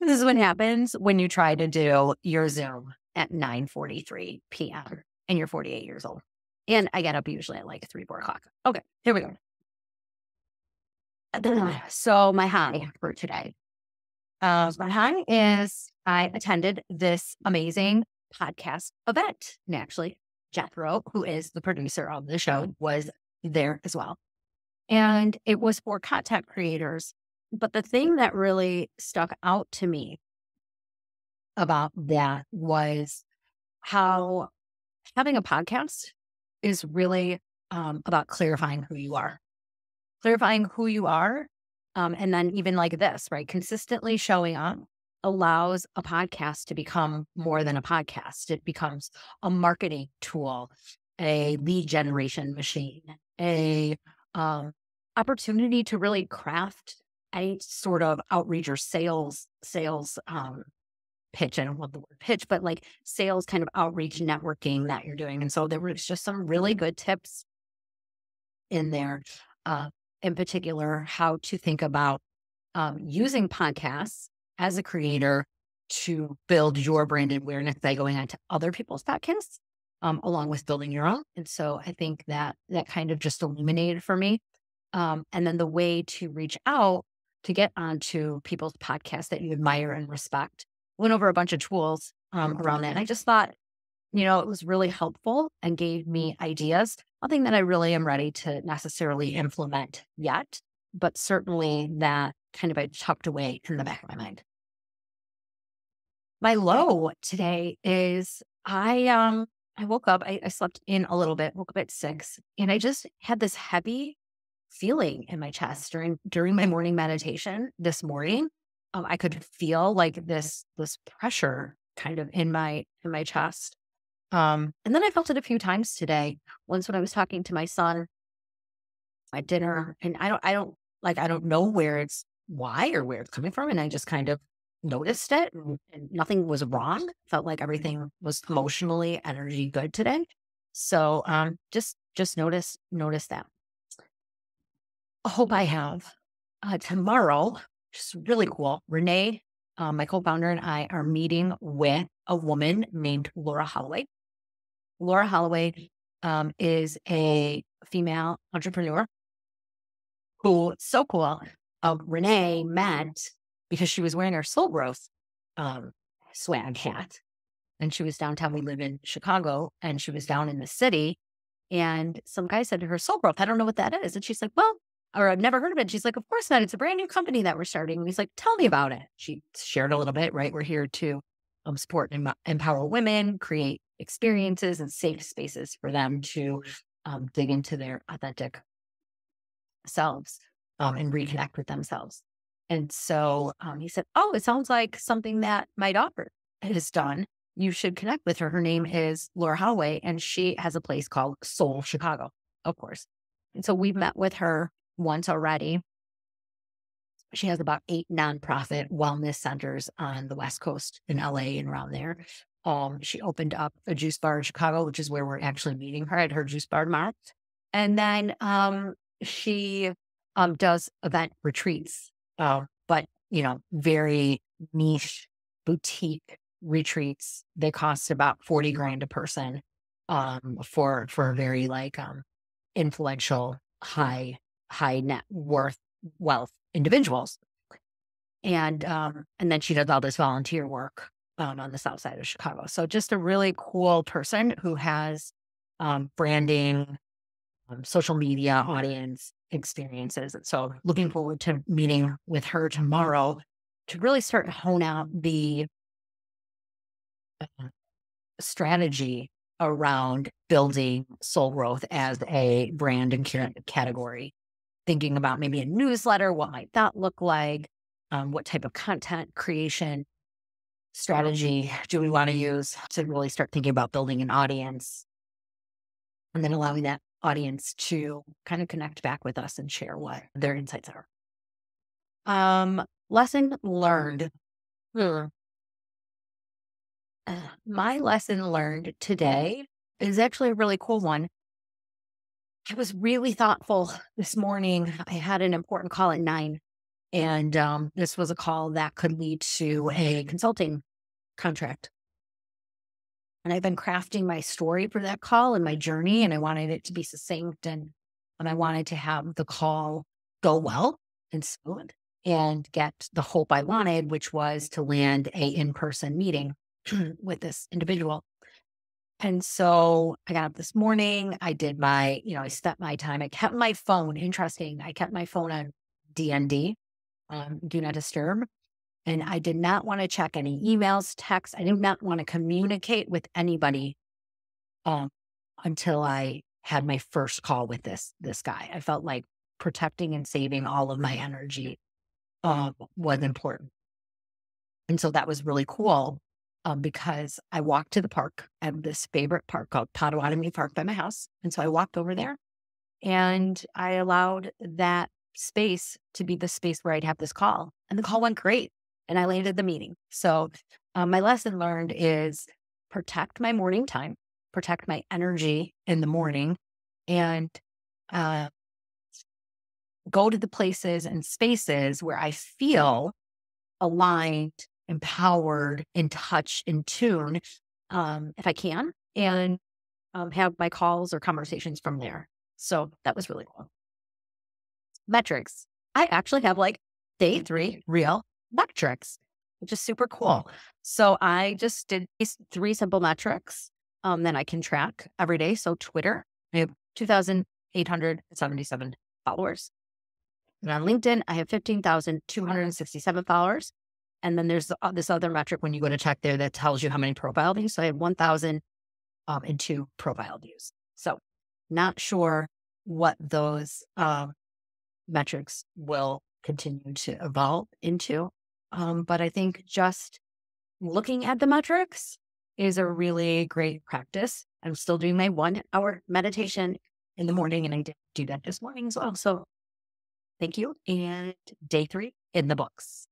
This is what happens when you try to do your Zoom at 9:43 p.m. and you're 48 years old. And I get up usually at like 3, 4 o'clock. Okay, here we go. So my high for today. My high is I attended this amazing podcast event. And actually, Jethro, who is the producer of the show, was there as well. And it was for content creators. But the thing that really stuck out to me about that was how having a podcast is really about clarifying who you are. Clarifying who you are. And then even like this, right? Consistently showing up allows a podcast to become more than a podcast. It becomes a marketing tool, a lead generation machine, a opportunity to really craft a sort of outreach or sales pitch. I don't love the word pitch, but like sales kind of outreach networking that you're doing. And so there was just some really good tips in there. In particular, how to think about using podcasts as a creator to build your brand awareness by going on to other people's podcasts, along with building your own. And so I think that kind of just illuminated for me. And then the way to reach out to get onto people's podcasts that you admire and respect. Went over a bunch of tools around that. And I just thought, it was really helpful and gave me ideas. Nothing that I really am ready to necessarily implement yet, but certainly that kind of I tucked away in the back of my mind. My low today is I woke up, I slept in a little bit, woke up at 6, and I just had this heavy feeling in my chest during my morning meditation this morning. I could feel like this pressure kind of in my chest. And then I felt it a few times today. Once when I was talking to my son at dinner, and I don't know why or where it's coming from. And I just kind of noticed it and nothing was wrong. Felt like everything was emotionally energy good today. So, just notice that. I hope I have, tomorrow, just really cool. Renee, my co-founder, and I are meeting with a woman named Laura Halloway. Laura Halloway is a female entrepreneur who, so cool, Renee met because she was wearing her Soul Growth swag hat. And she was downtown. We live in Chicago, and she was down in the city. And some guy said to her, Soul Growth, I don't know what that is. And she's like, well, or I've never heard of it. She's like, of course not. It's a brand new company that we're starting. And he's like, tell me about it. She shared a little bit, right? We're here to support and empower women, create experiences and safe spaces for them to dig into their authentic selves and reconnect with themselves. And so he said, oh, it sounds like something that my daughter has done. You should connect with her. Her name is Laura Halloway, and she has a place called Soul Chicago, of course. And so we've met with her once already. She has about 8 nonprofit wellness centers on the West Coast in LA and around there. She opened up a juice bar in Chicago, which is where we're actually meeting her at her juice bar tomorrow. And then she does event retreats, but, very niche boutique retreats. They cost about 40 grand a person for very influential, high net worth wealth individuals. And then she does all this volunteer work on the south side of Chicago. So just a really cool person who has branding, social media, audience experiences. And so looking forward to meeting with her tomorrow to really start to hone out the strategy around building Soul Growth as a brand and category. Thinking about maybe a newsletter, what might that look like? What type of content creation strategy do we want to use to really start thinking about building an audience? And then allowing that audience to kind of connect back with us and share what their insights are. Lesson learned. My lesson learned today is actually a really cool one. I was really thoughtful this morning. I had an important call at 9. And this was a call that could lead to a consulting contract. And I've been crafting my story for that call and my journey, and I wanted it to be succinct, and I wanted to have the call go well and smooth and get the hope I wanted, which was to land a in-person meeting with this individual. And so I got up this morning, I did my, I spent my time, I kept my phone, interesting, I kept my phone on DND, do not disturb. And I did not want to check any emails, texts. I did not want to communicate with anybody until I had my first call with this guy. I felt like protecting and saving all of my energy was important. And so that was really cool because I walked to the park. I have this favorite park called Potawatomi Park by my house. And so I walked over there and I allowed that space to be the space where I'd have this call. And the call went great. And I landed the meeting. So my lesson learned is protect my morning time, protect my energy in the morning, and go to the places and spaces where I feel aligned, empowered, in touch, in tune, if I can, and have my calls or conversations from there. So that was really cool. Metrics. I actually have like day 3 real metrics, which is super cool. So I just did these 3 simple metrics that I can track every day. So Twitter, I have 2,877 followers. And on LinkedIn, I have 15,267 followers. And then there's this other metric when you go to check there that tells you how many profile views. So I have 1,002 profile views. So not sure what those metrics will continue to evolve into. But I think just looking at the metrics is a really great practice. I'm still doing my 1-hour meditation in the morning, and I did do that this morning as well. So thank you. And day 3 in the books.